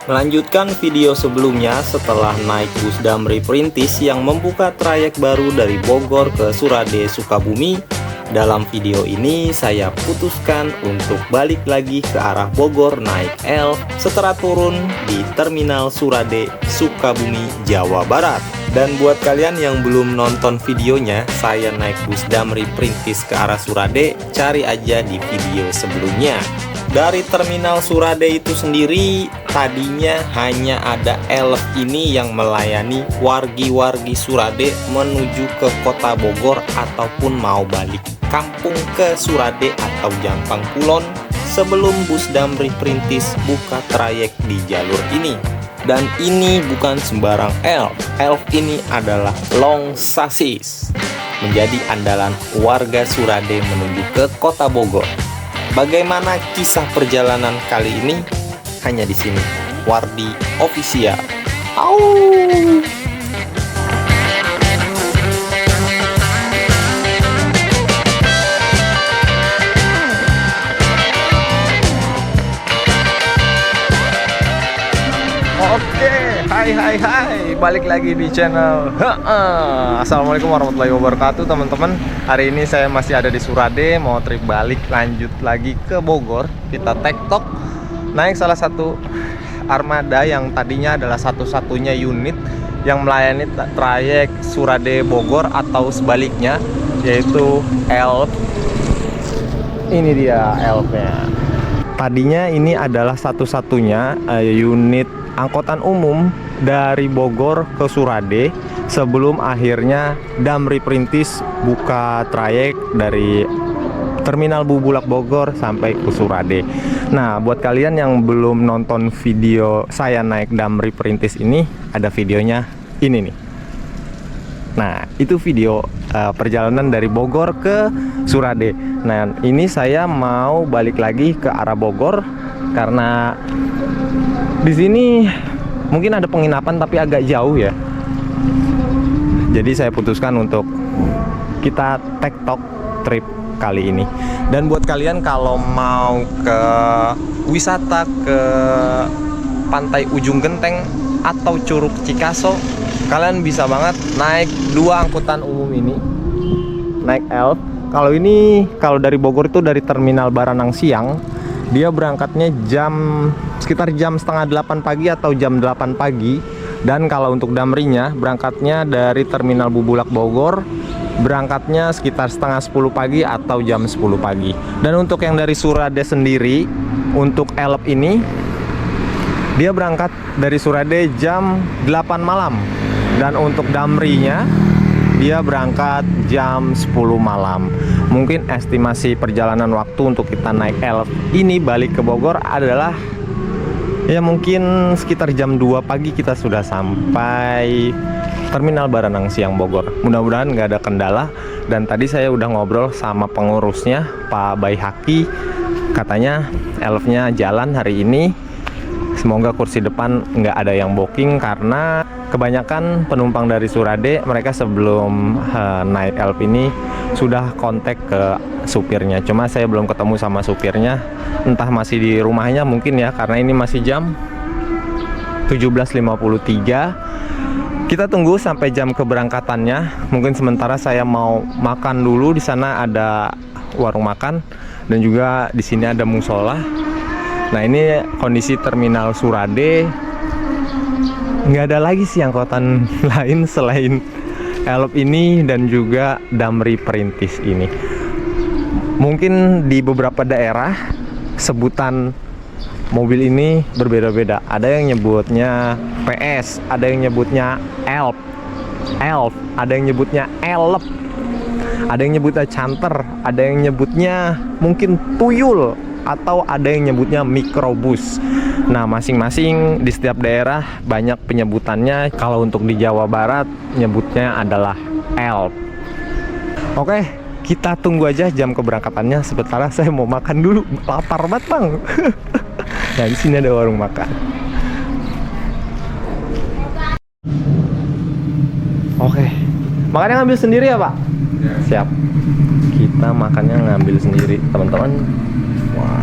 Melanjutkan video sebelumnya setelah naik bus Damri Perintis yang membuka trayek baru dari Bogor ke Surade Sukabumi. Dalam video ini saya putuskan untuk balik lagi ke arah Bogor naik L setelah turun di Terminal Surade Sukabumi, Jawa Barat. Dan buat kalian yang belum nonton videonya, saya naik bus Damri Perintis ke arah Surade, cari aja di video sebelumnya. Dari Terminal Surade itu sendiri, tadinya hanya ada Elf ini yang melayani wargi-wargi Surade menuju ke kota Bogor ataupun mau balik kampung ke Surade atau Jampang Kulon sebelum bus Damri Perintis buka trayek di jalur ini. Dan ini bukan sembarang Elf. Elf ini adalah long sasis, menjadi andalan warga Surade menuju ke kota Bogor. Bagaimana kisah perjalanan kali ini? Hanya di sini, Wardi Official. Au! Oke, hai, balik lagi di channel Assalamualaikum warahmatullahi wabarakatuh teman-teman. Hari ini saya masih ada di Surade, mau trip balik lanjut lagi ke Bogor. Kita tektok naik salah satu armada yang tadinya adalah satu-satunya unit yang melayani trayek Surade Bogor atau sebaliknya, yaitu Elf. Ini dia Elfnya. Tadinya ini adalah satu-satunya unit angkutan umum dari Bogor ke Surade sebelum akhirnya Damri Perintis buka trayek dari Terminal Bubulak Bogor sampai ke Surade. Nah, buat kalian yang belum nonton video saya naik Damri Perintis ini, ada videonya ini nih. Nah, itu video perjalanan dari Bogor ke Surade. Nah, ini saya mau balik lagi ke arah Bogor karena di sini mungkin ada penginapan tapi agak jauh ya. Jadi saya putuskan untuk kita tektok trip kali ini. Dan buat kalian kalau mau ke wisata ke Pantai Ujung Genteng atau Curug Cikaso, kalian bisa banget naik dua angkutan umum ini. Naik Elf. Kalau dari Bogor itu dari Terminal Baranang Siang, dia berangkatnya sekitar jam setengah 8 pagi atau jam 8 pagi. Dan kalau untuk Damrinya berangkatnya dari Terminal Bubulak Bogor, berangkatnya sekitar setengah 10 pagi atau jam 10 pagi. Dan untuk yang dari Surade sendiri, untuk Elf ini dia berangkat dari Surade jam 8 malam. Dan untuk Damrinya dia berangkat jam 10 malam. Mungkin estimasi perjalanan waktu untuk kita naik Elf ini balik ke Bogor adalah ya mungkin sekitar jam 2 pagi kita sudah sampai Terminal Baranang Siang Bogor. Mudah-mudahan nggak ada kendala. Dan tadi saya udah ngobrol sama pengurusnya, Pak Baihaki. Katanya Elfnya jalan hari ini. Semoga kursi depan nggak ada yang booking karena kebanyakan penumpang dari Surade mereka sebelum naik Elf ini sudah kontak ke supirnya. Cuma saya belum ketemu sama supirnya, entah masih di rumahnya mungkin ya, karena ini masih jam 17.53. Kita tunggu sampai jam keberangkatannya. Mungkin sementara saya mau makan dulu. Di sana ada warung makan dan juga di sini ada musola. Nah, ini kondisi Terminal Surade. Nggak ada lagi sih angkutan lain selain Elf ini dan juga Damri Perintis ini. Mungkin di beberapa daerah sebutan mobil ini berbeda-beda. Ada yang nyebutnya PS, ada yang nyebutnya Elf, ada yang nyebutnya Elf, ada yang nyebutnya Canter, ada yang nyebutnya mungkin Tuyul, atau ada yang nyebutnya mikrobus. Nah, masing-masing di setiap daerah banyak penyebutannya. Kalau untuk di Jawa Barat nyebutnya adalah Elf. Oke, kita tunggu aja jam keberangkatannya. Sementara saya mau makan dulu, lapar banget bang. Nah, di sini ada warung makan. Oke, makannya ngambil sendiri ya Pak? Ya. Siap. Kita makannya ngambil sendiri teman-teman. Wah.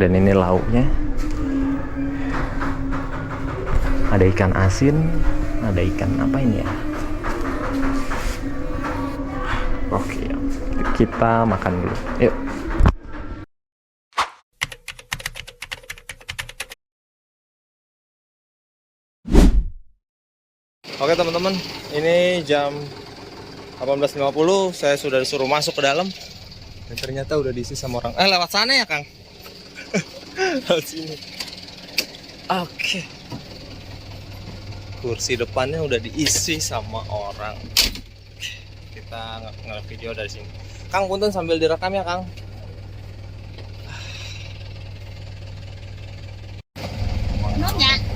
Dan ini lauknya. Ada ikan asin, ada ikan apa ini ya? Oke, kita makan dulu. Yuk. Oke teman-teman, ini jam 18.50, saya sudah disuruh masuk ke dalam. Dan ternyata udah diisi sama orang. Lewat sana ya Kang? Lewat sini. Oke. Kursi depannya udah diisi sama orang. Kita nge-video dari sini. Kang, punten sambil direkam ya Kang.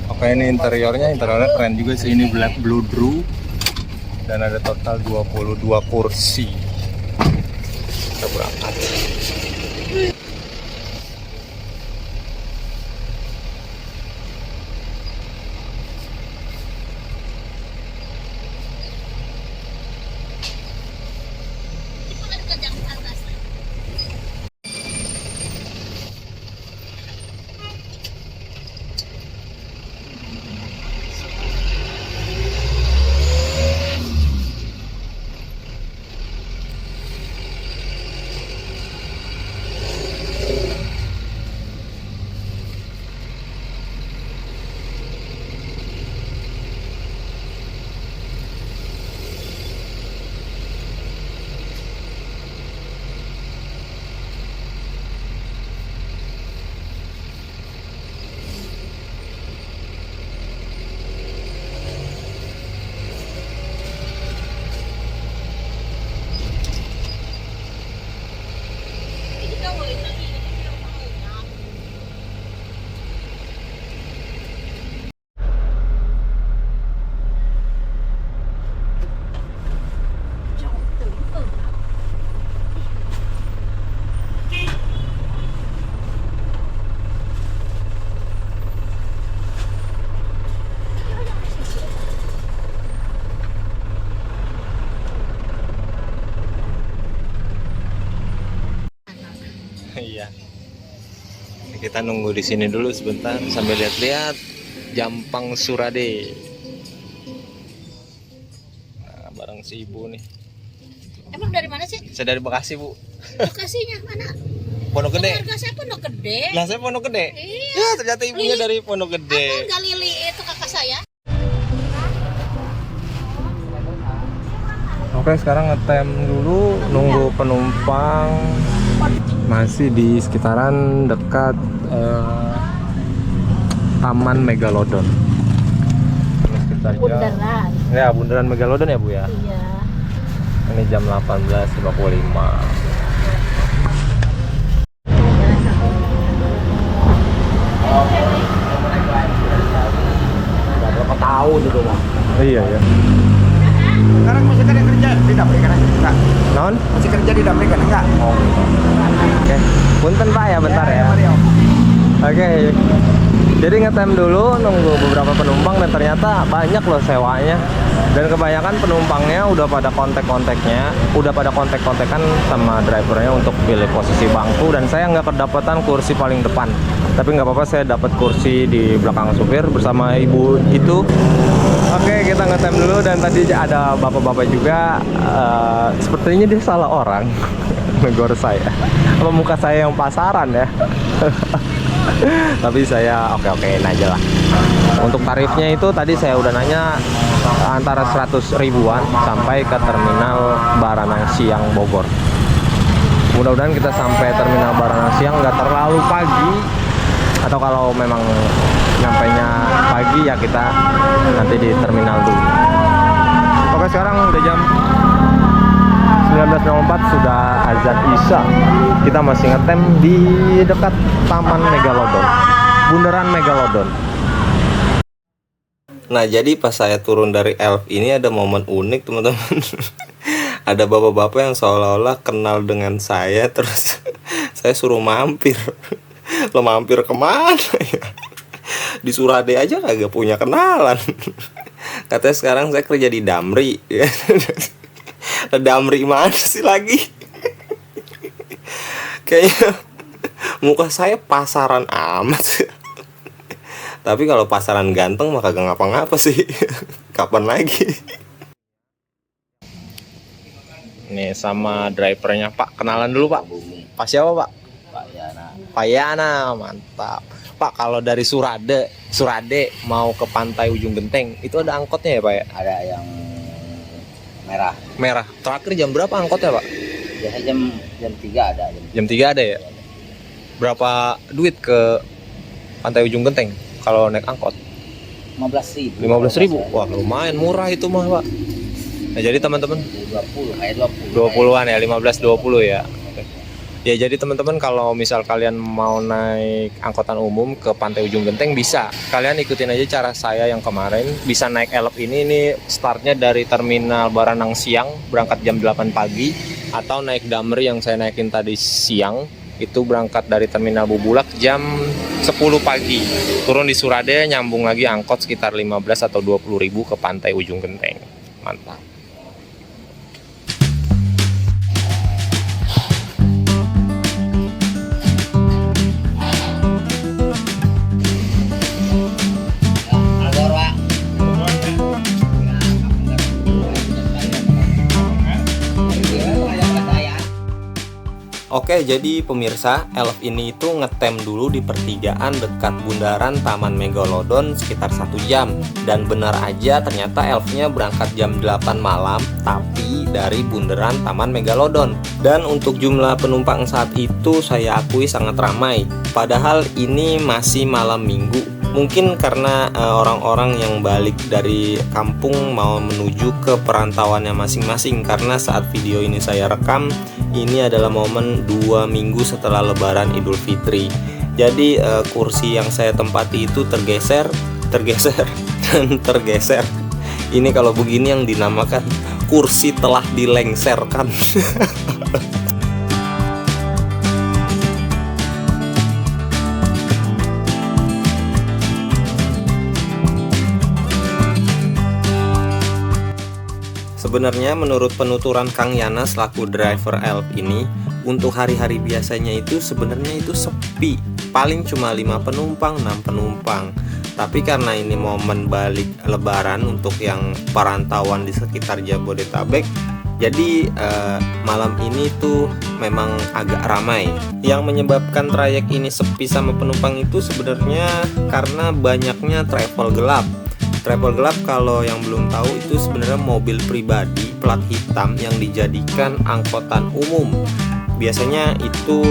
Oke, ini interiornya keren juga sih. Ini black blue drew. Dan ada total 22 kursi. Kita berangkat. Iya. Kita nunggu di sini dulu sebentar sambil lihat-lihat Jampang Surade. Nah, bareng si ibu nih. Emang dari mana sih? Saya dari Bekasi, Bu. Bekasinya mana? Pondok Gede. Keluarga saya Pondok Gede. Lah, saya Pondok Gede. Iya. Ya, ternyata ibunya dari Pondok Aku Gede. enggak Lili, itu kakak saya. Oke, sekarang ngetem dulu nunggu penumpang. Masih di sekitaran dekat Taman Megalodon. Ini sekitar jam. Bundaran. Ya, bundaran Megalodon ya, Bu ya. Iya. Ini jam 18.55. Berapa tahun itu Bang? Iya ya. Sekarang masih kerja di Damri kan enggak? Non? Masih kerja di Damri kan enggak? Oh. Oke. Punten Pak ya bentar ya. Mario. Oke. Jadi ngetem dulu nunggu beberapa penumpang dan ternyata banyak loh sewanya. Dan kebanyakan penumpangnya udah pada kontak-kontaknya, udah pada kontak-kontakan sama drivernya untuk pilih posisi bangku, dan saya nggak kedapatan kursi paling depan. Tapi nggak apa-apa, saya dapat kursi di belakang supir bersama ibu itu. Oke, kita ngetem dulu dan tadi ada bapak-bapak juga. Sepertinya dia salah orang negor saya. Apa muka saya yang pasaran ya? Tapi saya oke-okein aja lah. Untuk tarifnya itu tadi saya udah nanya antara 100 ribuan sampai ke terminal Baranang Siang Bogor. Mudah-mudahan kita sampai terminal Baranang Siang nggak terlalu pagi, atau kalau memang nyampainya pagi ya kita nanti di terminal dulu. Oke, sekarang udah jam 19.04, sudah azan Isya. Kita masih ngetem di dekat Taman Megalodon, bundaran Megalodon. Nah, jadi pas saya turun dari Elf ini ada momen unik, teman-teman. Ada bapak-bapak yang seolah-olah kenal dengan saya, terus saya suruh mampir. Lo mampir kemana ya? Di Surade aja kagak punya kenalan. Katanya sekarang saya kerja di Damri. Damri mana sih lagi? Kayaknya Muka saya pasaran amat. Tapi kalau pasaran ganteng mah kagak ngapa-ngapa sih. Kapan lagi? Nih sama drivernya Pak, kenalan dulu Pak. Pak siapa Pak? Pak Yana, mantap. Pak kalau dari Surade mau ke Pantai Ujung Genteng itu ada angkotnya ya Pak ya? Ada yang merah. Merah. Terakhir jam berapa angkotnya Pak? Biasanya jam 3 ada. Jam 3 ada ya? Berapa duit ke Pantai Ujung Genteng kalau naik angkot? 15.000. 15.000. Wah, lumayan murah itu mah, Pak. Nah, jadi teman-teman 20, kayak 20. 20-an ya, 15-20 ya. Oke. Ya, jadi teman-teman kalau misal kalian mau naik angkutan umum ke Pantai Ujung Genteng bisa. Kalian ikutin aja cara saya yang kemarin. Bisa naik Elf ini startnya dari terminal Baranang siang, berangkat jam 8 pagi, atau naik Damri yang saya naikin tadi siang. Itu berangkat dari terminal Bubulak jam 10 pagi, turun di Surade, nyambung lagi angkot sekitar 15 atau 20.000 ke Pantai Ujung Genteng. Mantap. Oke, jadi pemirsa, Elf ini itu ngetem dulu di pertigaan dekat bundaran Taman Megalodon sekitar 1 jam. Dan benar aja ternyata Elfnya berangkat jam 8 malam, tapi dari bundaran Taman Megalodon. Dan untuk jumlah penumpang saat itu saya akui sangat ramai. Padahal ini masih malam minggu. Mungkin karena orang-orang yang balik dari kampung mau menuju ke perantauannya masing-masing. Karena saat video ini saya rekam, ini adalah momen 2 minggu setelah Lebaran Idul Fitri. Jadi kursi yang saya tempati itu tergeser, dan tergeser. Ini kalau begini yang dinamakan kursi telah dilengserkan. Sebenarnya menurut penuturan Kang Yana selaku driver Elf ini, untuk hari-hari biasanya itu sebenarnya itu sepi. Paling cuma 5 penumpang, 6 penumpang. Tapi karena ini momen balik Lebaran untuk yang perantauan di sekitar Jabodetabek, jadi malam ini tuh memang agak ramai. Yang menyebabkan trayek ini sepi sama penumpang itu sebenarnya karena banyaknya travel gelap. Travel gelap kalau yang belum tahu itu sebenarnya mobil pribadi plat hitam yang dijadikan angkutan umum. Biasanya itu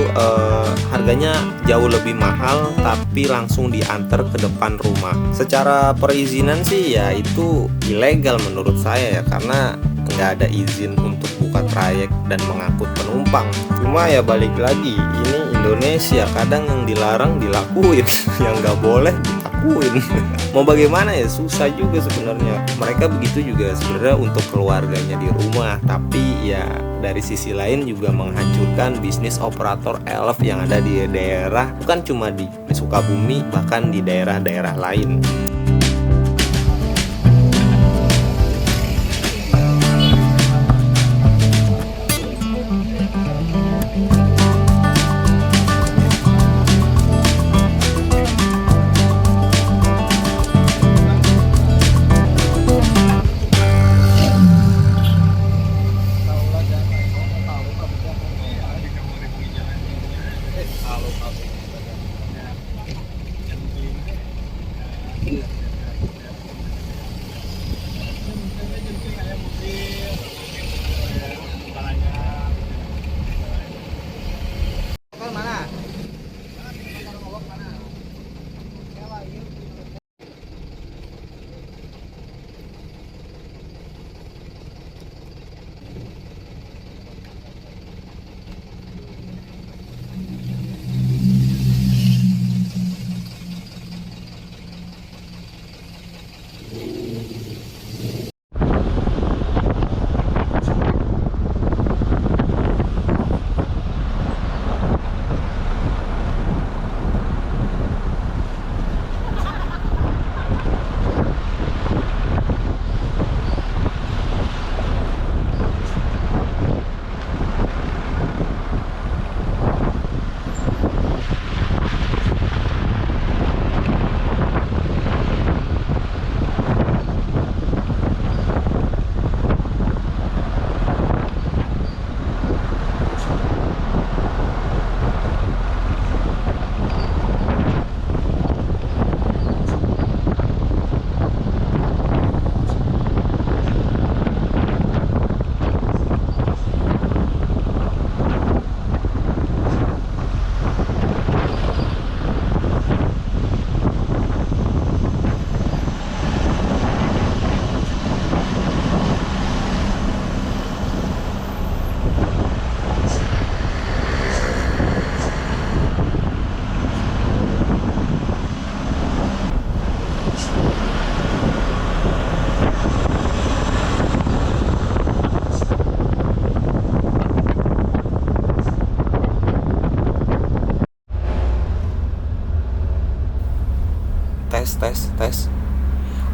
harganya jauh lebih mahal tapi langsung diantar ke depan rumah. Secara perizinan sih ya itu ilegal menurut saya ya, karena nggak ada izin untuk buka trayek dan mengangkut penumpang. Cuma ya balik lagi, ini Indonesia, kadang yang dilarang dilakuin, yang nggak boleh dilakuin. Mau bagaimana ya, susah juga sebenarnya. Mereka begitu juga sebenarnya untuk keluarganya di rumah, tapi ya dari sisi lain juga menghancurkan bisnis operator Elf yang ada di daerah, bukan cuma di Sukabumi, bahkan di daerah-daerah lain.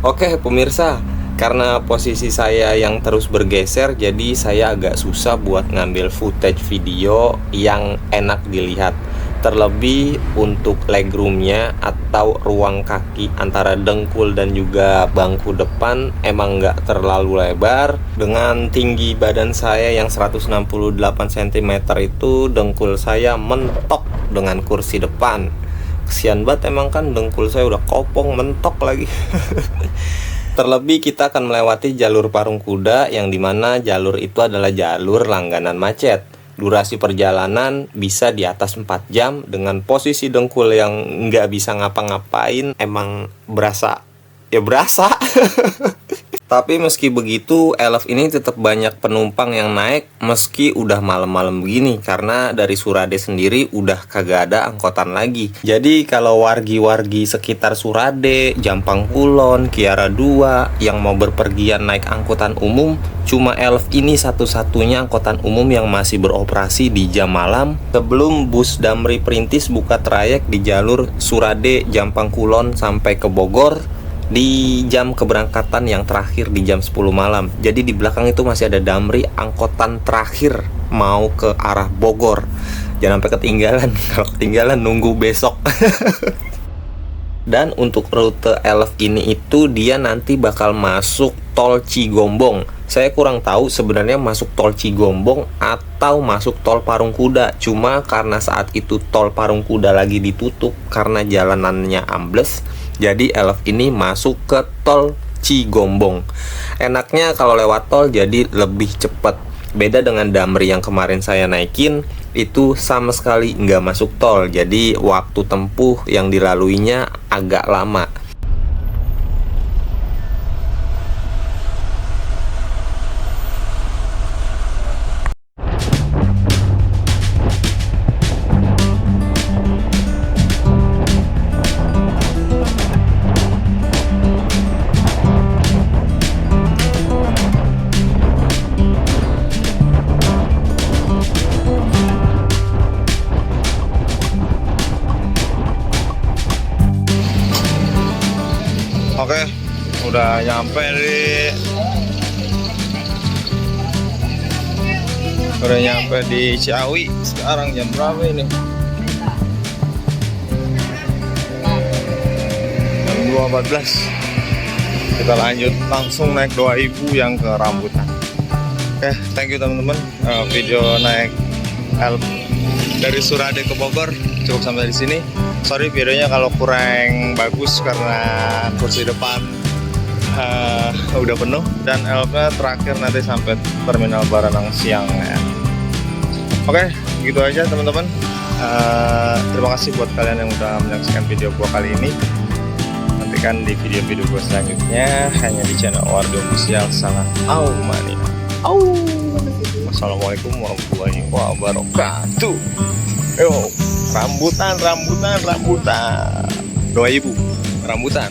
Oke pemirsa, karena posisi saya yang terus bergeser, jadi saya agak susah buat ngambil footage video yang enak dilihat. Terlebih untuk legroomnya atau ruang kaki antara dengkul dan juga bangku depan emang nggak terlalu lebar. Dengan tinggi badan saya yang 168 cm itu, dengkul saya mentok dengan kursi depan. Kesian banget emang, kan dengkul saya udah kopong, mentok lagi. Terlebih kita akan melewati jalur Parung Kuda, yang dimana jalur itu adalah jalur langganan macet. Durasi perjalanan bisa di atas 4 jam dengan posisi dengkul yang nggak bisa ngapa-ngapain. Emang berasa, ya berasa. Tapi meski begitu, Elf ini tetap banyak penumpang yang naik meski udah malam-malam begini, karena dari Surade sendiri udah kagak ada angkotan lagi. Jadi kalau wargi-wargi sekitar Surade, Jampang Kulon, Kiara 2 yang mau berpergian naik angkutan umum, cuma Elf ini satu-satunya angkutan umum yang masih beroperasi di jam malam sebelum bus Damri Perintis buka trayek di jalur Surade, Jampang Kulon sampai ke Bogor di jam keberangkatan yang terakhir di jam 10 malam. Jadi di belakang itu masih ada Damri, angkotan terakhir mau ke arah Bogor. Jangan sampai ketinggalan. Kalau ketinggalan nunggu besok. Dan untuk rute Elf ini itu dia nanti bakal masuk tol Cigombong. Saya kurang tahu sebenarnya masuk tol Cigombong atau masuk tol Parung Kuda. Cuma karena saat itu tol Parung Kuda lagi ditutup karena jalanannya ambles, jadi Elf ini masuk ke tol Cigombong. Enaknya kalau lewat tol jadi lebih cepat. Beda dengan Damri yang kemarin saya naikin, itu sama sekali nggak masuk tol. Jadi waktu tempuh yang dilaluinya agak lama. Oke, udah nyampe di Ciawi. Sekarang jam berapa ini? Jam 2.14. Kita lanjut langsung naik 2000 yang ke Rambutan. Oke, thank you teman-teman. Video naik Elf dari Surade ke Bogor cukup sampai di sini. Sorry videonya kalau kurang bagus karena kursi depan udah penuh, dan Elfnya terakhir nanti sampai terminal Baranang siang ya. Oke, gitu aja teman-teman. Terima kasih buat kalian yang udah menyaksikan video gua kali ini. Nantikan di video-video gua selanjutnya hanya di channel Warga Official. Salam Mania. Wassalamualaikum warahmatullahi wabarakatuh. Yo, rambutan 2000 rambutan.